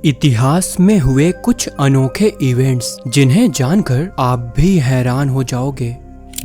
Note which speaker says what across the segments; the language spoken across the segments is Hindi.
Speaker 1: इतिहास में हुए कुछ अनोखे इवेंट्स जिन्हें जानकर आप भी हैरान हो जाओगे।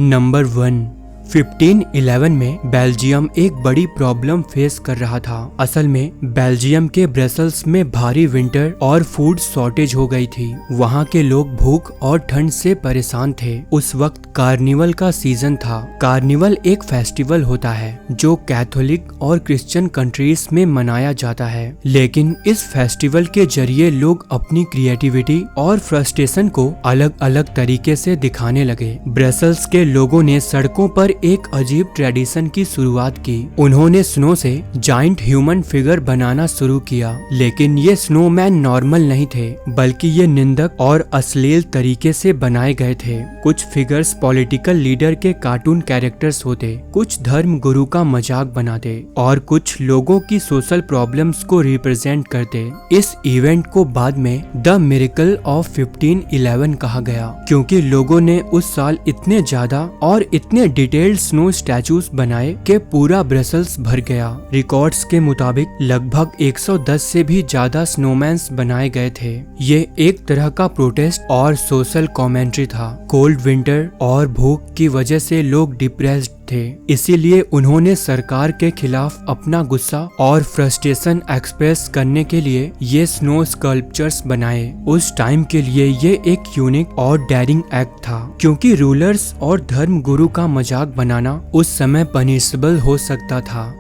Speaker 1: नंबर 1, 1511 में बेल्जियम एक बड़ी प्रॉब्लम फेस कर रहा था। असल में बेल्जियम के ब्रसल्स में भारी विंटर और फूड शॉर्टेज हो गई थी। वहाँ के लोग भूख और ठंड से परेशान थे। उस वक्त कार्निवल का सीजन था। कार्निवल एक फेस्टिवल होता है जो कैथोलिक और क्रिश्चियन कंट्रीज में मनाया जाता है, लेकिन इस फेस्टिवल के जरिए लोग अपनी क्रिएटिविटी और फ्रस्ट्रेशन को अलग अलग तरीके से दिखाने लगे। ब्रसल्स के लोगों ने सड़कों पर एक अजीब ट्रेडिशन की शुरुआत की। उन्होंने स्नो से जाइंट ह्यूमन फिगर बनाना शुरू किया, लेकिन ये स्नोमैन नॉर्मल नहीं थे, बल्कि ये निंदक और अश्लील तरीके से बनाए गए थे। कुछ फिगर्स पॉलिटिकल लीडर के कार्टून कैरेक्टर्स होते, कुछ धर्म गुरु का मजाक बनाते और कुछ लोगों की सोशल प्रॉब्लम्स को रिप्रेजेंट करते। इस इवेंट को बाद में द मिरेकल ऑफ 1511 कहा गया, क्योंकि लोगों ने उस साल इतने ज्यादा और इतने डिटेल्ड स्नो स्टैचूज बनाए कि पूरा ब्रसल्स भर गया। रिकॉर्ड्स के मुताबिक लगभग 110 से भी ज्यादा स्नोमैन्स बनाए गए थे। ये एक तरह का प्रोटेस्ट और सोशल कमेंट्री था। कोल्ड विंटर और भूख की वजह से लोग डिप्रेस्ड थे, इसीलिए उन्होंने सरकार के खिलाफ अपना गुस्सा और फ्रस्ट्रेशन एक्सप्रेस करने के लिए ये स्नो स्कल्पचर्स बनाए। उस टाइम के लिए ये एक यूनिक और डेयरिंग एक्ट था, क्योंकि रूलर्स और धर्म गुरु का मजाक बनाना उस समय पनिशेबल हो सकता था।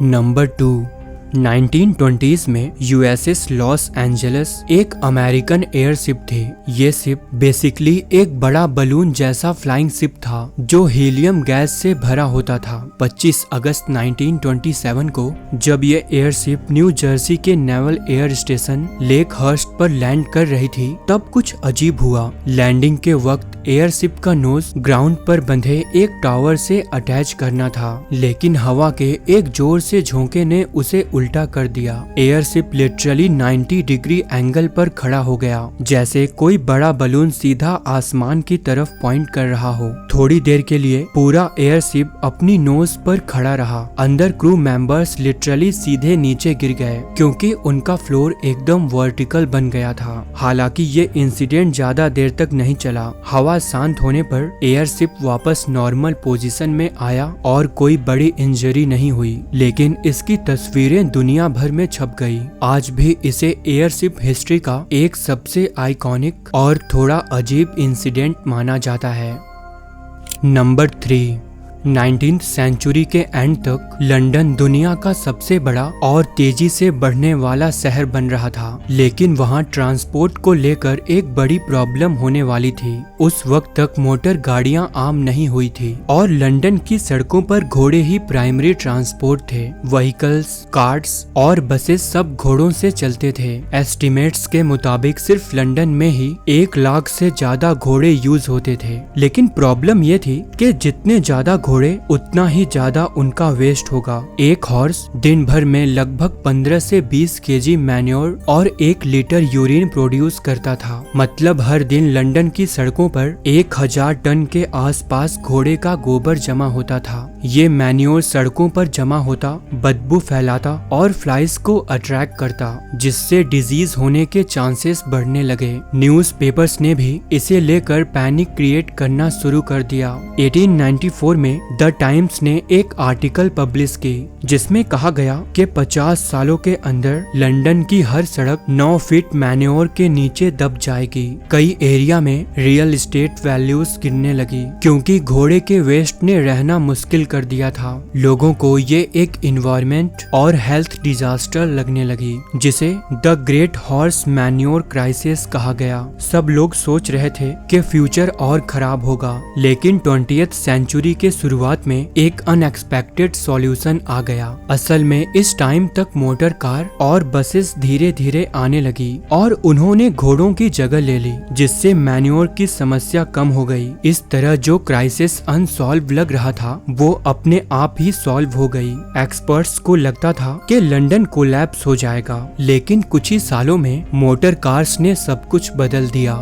Speaker 1: नंबर 2, 1920s में यूएसएस लॉस एंजलिस एक अमेरिकन एयरशिप थी। ये शिप बेसिकली एक बड़ा बलून जैसा फ्लाइंग शिप था जो हीलियम गैस से भरा होता था। 25 अगस्त 1927 को जब ये एयरशिप न्यू जर्सी के naval air station Lakehurst पर लैंड कर रही थी, तब कुछ अजीब हुआ। लैंडिंग के वक्त एयरशिप का नोज ग्राउंड पर बंधे एक टावर से अटैच करना था, लेकिन हवा के एक जोर से झोंके ने उसे उल्टा कर दिया। एयरशिप लिटरली 90 डिग्री एंगल पर खड़ा हो गया, जैसे कोई बड़ा बलून सीधा आसमान की तरफ पॉइंट कर रहा हो। थोड़ी देर के लिए पूरा एयरशिप अपनी नोज पर खड़ा रहा। अंदर क्रू मेंबर्स लिटरली सीधे नीचे गिर गए, क्योंकि उनका फ्लोर एकदम वर्टिकल बन गया था। हालांकि ये इंसिडेंट ज्यादा देर तक नहीं चला। हवा शांत होने पर एयरशिप वापस नॉर्मल पोजीशन में आया और कोई बड़ी इंजरी नहीं हुई, लेकिन इसकी तस्वीरें दुनिया भर में छप गई। आज भी इसे एयरशिप हिस्ट्री का एक सबसे आइकॉनिक और थोड़ा अजीब इंसिडेंट माना जाता है। नंबर 3, 19th सेंचुरी के एंड तक लंदन दुनिया का सबसे बड़ा और तेजी से बढ़ने वाला शहर बन रहा था, लेकिन वहाँ ट्रांसपोर्ट को लेकर एक बड़ी प्रॉब्लम होने वाली थी। उस वक्त तक मोटर गाड़ियाँ आम नहीं हुई थी और लंदन की सड़कों पर घोड़े ही प्राइमरी ट्रांसपोर्ट थे। व्हीकल्स, कार्स और बसेस सब घोड़ों से चलते थे। एस्टिमेट्स के मुताबिक सिर्फ लंदन में ही 1 लाख से ज्यादा घोड़े यूज होते थे, लेकिन प्रॉब्लम ये थी कि जितने ज्यादा घोड़े उतना ही ज्यादा उनका वेस्ट होगा। एक हॉर्स दिन भर में लगभग 15 से 20 केजी मैन्योर और 1 लीटर यूरिन प्रोड्यूस करता था। मतलब हर दिन लंदन की सड़कों पर 1000 टन के आसपास घोड़े का गोबर जमा होता था। ये मैन्योर सड़कों पर जमा होता, बदबू फैलाता और फ्लाइज को अट्रैक्ट करता, जिससे डिजीज होने के चांसेस बढ़ने लगे। न्यूज़पेपर्स ने भी इसे लेकर पैनिक क्रिएट करना शुरू कर दिया। 1894 में द टाइम्स ने एक आर्टिकल पब्लिश की, जिसमें कहा गया कि 50 सालों के अंदर लंदन की हर सड़क 9 फीट मैन्योर के नीचे दब जाएगी। कई एरिया में रियल एस्टेट वैल्यूज गिरने लगी, क्योंकि घोड़े के वेस्ट ने रहना मुश्किल कर दिया था। लोगों को ये एक इन्वायरमेंट और हेल्थ डिजास्टर लगने लगी, जिसे the great horse manure crisis कहा गया। सब लोग सोच रहे थे कि फ्यूचर और खराब होगा, लेकिन 20th सेंचुरी के शुरुआत में एक अनएक्सपेक्टेड सॉल्यूशन आ गया। असल में इस टाइम तक मोटर कार और बसेस धीरे धीरे आने लगी और उन्होंने घोड़ों की जगह ले ली, जिससे मैन्योर की समस्या कम हो गई। इस तरह जो क्राइसिस अनसॉल्व लग रहा था वो अपने आप ही सॉल्व हो गई। एक्सपर्ट्स को लगता था कि लंदन कोलैप्स हो जाएगा, लेकिन कुछ ही सालों में मोटर कार्स ने सब कुछ बदल दिया।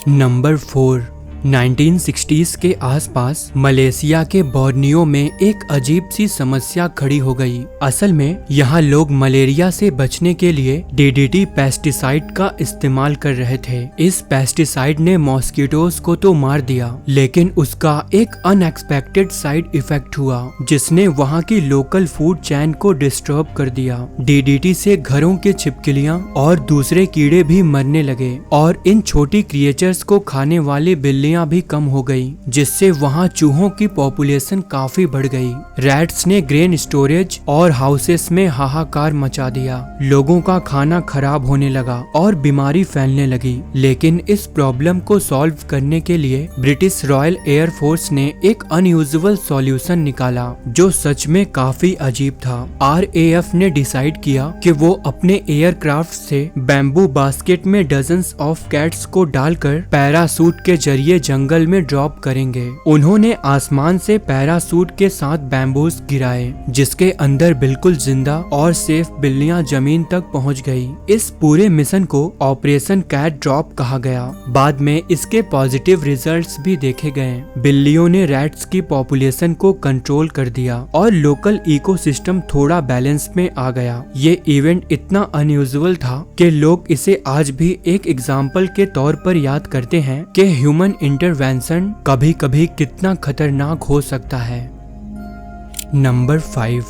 Speaker 1: नंबर 4, 1960s के आसपास मलेशिया के बोर्नियो में एक अजीब सी समस्या खड़ी हो गई। असल में यहाँ लोग मलेरिया से बचने के लिए DDT पेस्टिसाइड का इस्तेमाल कर रहे थे। इस पेस्टिसाइड ने मॉस्किटोज को तो मार दिया, लेकिन उसका एक अनएक्सपेक्टेड साइड इफेक्ट हुआ जिसने वहाँ की लोकल फूड चेन को डिस्टर्ब कर दिया। DDT से घरों के छिपकलियाँ और दूसरे कीड़े भी मरने लगे और इन छोटी क्रिएचर्स को खाने वाली बिल्लियाँ भी कम हो गई, जिससे वहाँ चूहों की पॉपुलेशन काफी बढ़ गई। रैट्स ने ग्रेन स्टोरेज और हाउसेस में हाहाकार मचा दिया। लोगों का खाना खराब होने लगा और बीमारी फैलने लगी। लेकिन इस प्रॉब्लम को सॉल्व करने के लिए ब्रिटिश रॉयल एयर फोर्स ने एक अनयूजुअल सॉल्यूशन निकाला जो सच में काफी अजीब था। RAF ने डिसाइड किया कि वो अपने एयरक्राफ्ट से बैम्बू बास्केट में डजन्स ऑफ कैट्स को डालकर पैरासूट के जरिए जंगल में ड्रॉप करेंगे। उन्होंने आसमान से पैरासूट के साथ बैम्बूस गिराए, जिसके अंदर बिल्कुल जिंदा और सेफ बिल्लियां जमीन तक पहुंच गई। इस पूरे मिशन को ऑपरेशन कैट ड्रॉप कहा गया। बाद में इसके पॉजिटिव रिजल्ट्स भी देखे गए। बिल्लियों ने रैट्स की पॉपुलेशन को कंट्रोल कर दिया और लोकल इकोसिस्टम थोड़ा बैलेंस में आ गया। ये इवेंट इतना अनयूजुअल था कि लोग इसे आज भी एक एग्जाम्पल के तौर पर याद करते हैं कि ह्यूमन इंटरवेंशन कभी कभी कितना खतरनाक हो सकता है। नंबर 5,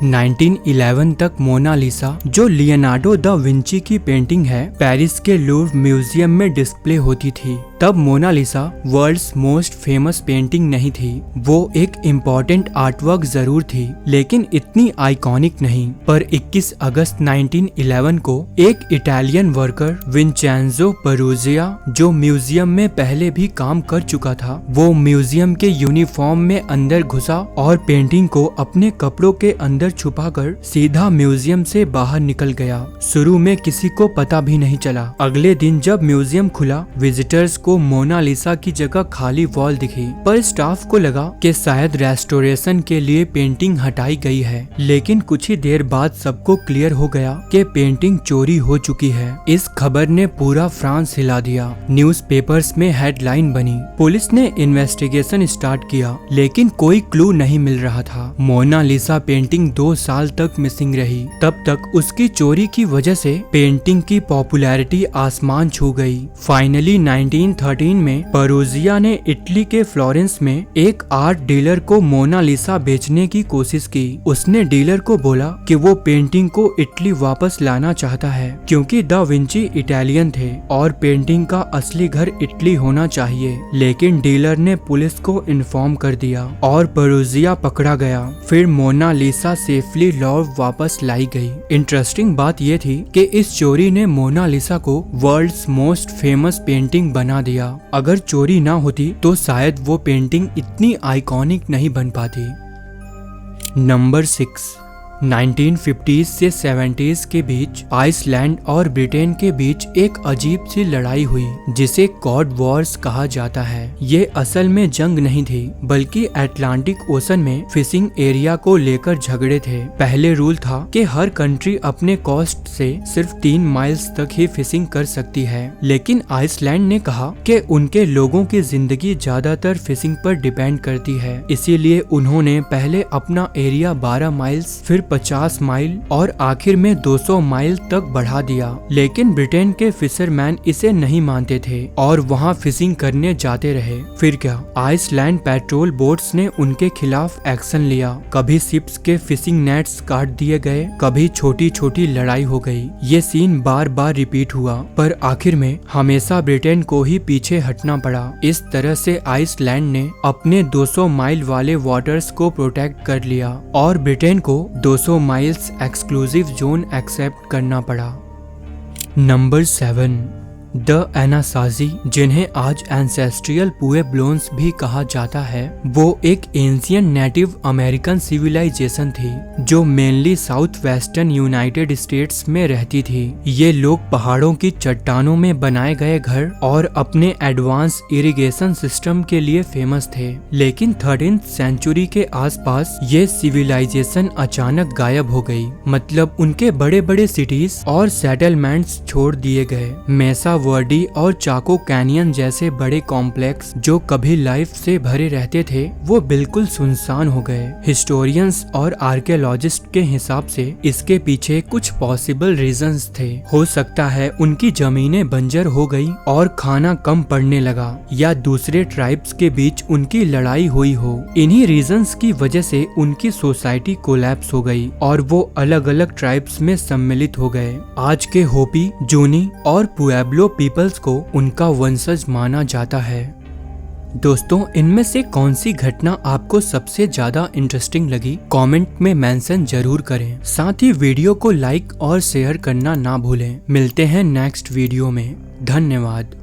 Speaker 1: 1911 तक मोनालिसा, जो लियोनार्डो दा विंची की पेंटिंग है, पेरिस के लूव्र म्यूजियम में डिस्प्ले होती थी। तब Mona Lisa world's most famous painting नहीं थी। वो एक इम्पोर्टेंट आर्टवर्क जरूर थी, लेकिन इतनी आइकॉनिक नहीं। पर 21 अगस्त 1911 को एक इटालियन वर्कर विंचेंजो परूजिया, जो म्यूजियम में पहले भी काम कर चुका था, वो म्यूजियम के यूनिफॉर्म में अंदर घुसा और पेंटिंग को अपने कपड़ों के अंदर छुपाकर सीधा म्यूजियम से बाहर निकल गया। शुरू में किसी को पता भी नहीं चला। अगले दिन जब म्यूजियम खुला, विजिटर्स को मोनालिसा की जगह खाली वॉल दिखी, पर स्टाफ को लगा कि शायद रेस्टोरेशन के लिए पेंटिंग हटाई गई है। लेकिन कुछ ही देर बाद सबको क्लियर हो गया कि पेंटिंग चोरी हो चुकी है। इस खबर ने पूरा फ्रांस हिला दिया। न्यूज़पेपर्स में हेडलाइन बनी। पुलिस ने इन्वेस्टिगेशन स्टार्ट किया, लेकिन कोई क्लू नहीं मिल रहा था। मोनालिसा पेंटिंग 2 साल तक मिसिंग रही। तब तक उसकी चोरी की वजह से पेंटिंग की पॉपुलैरिटी आसमान छू गई। फाइनली 1913 में परूजिया ने इटली के फ्लोरेंस में एक आर्ट डीलर को मोनालिसा बेचने की कोशिश की। उसने डीलर को बोला कि वो पेंटिंग को इटली वापस लाना चाहता है, क्योंकि दा विंची इटालियन थे और पेंटिंग का असली घर इटली होना चाहिए। लेकिन डीलर ने पुलिस को इन्फॉर्म कर दिया और परूजिया पकड़ा गया। फिर मोनालिसा सेफली लॉर्ड वापस लाई गई। इंटरेस्टिंग बात ये थी कि इस चोरी ने मोनालिसा को वर्ल्ड्स मोस्ट फेमस पेंटिंग बना दिया। अगर चोरी ना होती तो शायद वो पेंटिंग इतनी आइकॉनिक नहीं बन पाती। नंबर 6, 1950s से 70s के बीच आइसलैंड और ब्रिटेन के बीच एक अजीब सी लड़ाई हुई, जिसे कॉड वॉर्स कहा जाता है। ये असल में जंग नहीं थी, बल्कि अटलांटिक ओशन में फिशिंग एरिया को लेकर झगड़े थे। पहले रूल था कि हर कंट्री अपने कोस्ट से सिर्फ 3 माइल्स तक ही फिशिंग कर सकती है, लेकिन आइसलैंड ने कहा कि उनके लोगों की जिंदगी ज्यादातर फिशिंग पर डिपेंड करती है। इसीलिए उन्होंने पहले अपना एरिया 12 माइल्स, फिर 50 माइल और आखिर में 200 माइल तक बढ़ा दिया। लेकिन ब्रिटेन के फिशरमैन इसे नहीं मानते थे और वहाँ फिशिंग करने जाते रहे। फिर क्या, आइसलैंड पेट्रोल बोट्स ने उनके खिलाफ एक्शन लिया। कभी शिप्स के फिशिंग नेट्स काट दिए गए, कभी छोटी छोटी लड़ाई हो गई। ये सीन बार बार रिपीट हुआ, पर आखिर में हमेशा ब्रिटेन को ही पीछे हटना पड़ा। इस तरह से आइसलैंड ने अपने 200 माइल वाले वाटर्स को प्रोटेक्ट कर लिया और ब्रिटेन को 200 माइल्स एक्सक्लूसिव जोन एक्सेप्ट करना पड़ा। नंबर 7, द एनासाजी, जिन्हें आज एंसेस्ट्रियल पुएब्लोन्स भी कहा जाता है, वो एक एंशियंट नेटिव अमेरिकन सिविलाइजेशन थी जो mainly south western United states में रहती थी। ये लोग पहाड़ों की चट्टानों में बनाए गए घर और अपने एडवांस इरिगेशन सिस्टम के लिए फेमस थे। लेकिन 13th सेंचुरी के आसपास ये सिविलाइजेशन अचानक गायब हो गई। मतलब उनके बड़े बड़े सिटीज और सेटलमेंट्स छोड़ दिए गए। मेसा वर्डी और चाको कैनियन जैसे बड़े कॉम्प्लेक्स जो कभी लाइफ से भरे रहते थे वो बिल्कुल सुनसान हो गए। हिस्टोरियंस और आर्कियोलॉजिस्ट के हिसाब से इसके पीछे कुछ पॉसिबल रीजंस थे। हो सकता है उनकी जमीनें बंजर हो गई और खाना कम पड़ने लगा, या दूसरे ट्राइब्स के बीच उनकी लड़ाई हुई हो। इन्हीं रीजंस की वजह से उनकी सोसाइटी कोलैप्स हो गई और वो अलग अलग ट्राइब्स में सम्मिलित हो गए। आज के होपी, जूनी और पुएब्लो पीपल्स को उनका वंशज माना जाता है। दोस्तों, इनमें से कौन सी घटना आपको सबसे ज्यादा इंटरेस्टिंग लगी कमेंट में मेंशन जरूर करें। साथ ही वीडियो को लाइक और शेयर करना ना भूलें। मिलते हैं नेक्स्ट वीडियो में। धन्यवाद।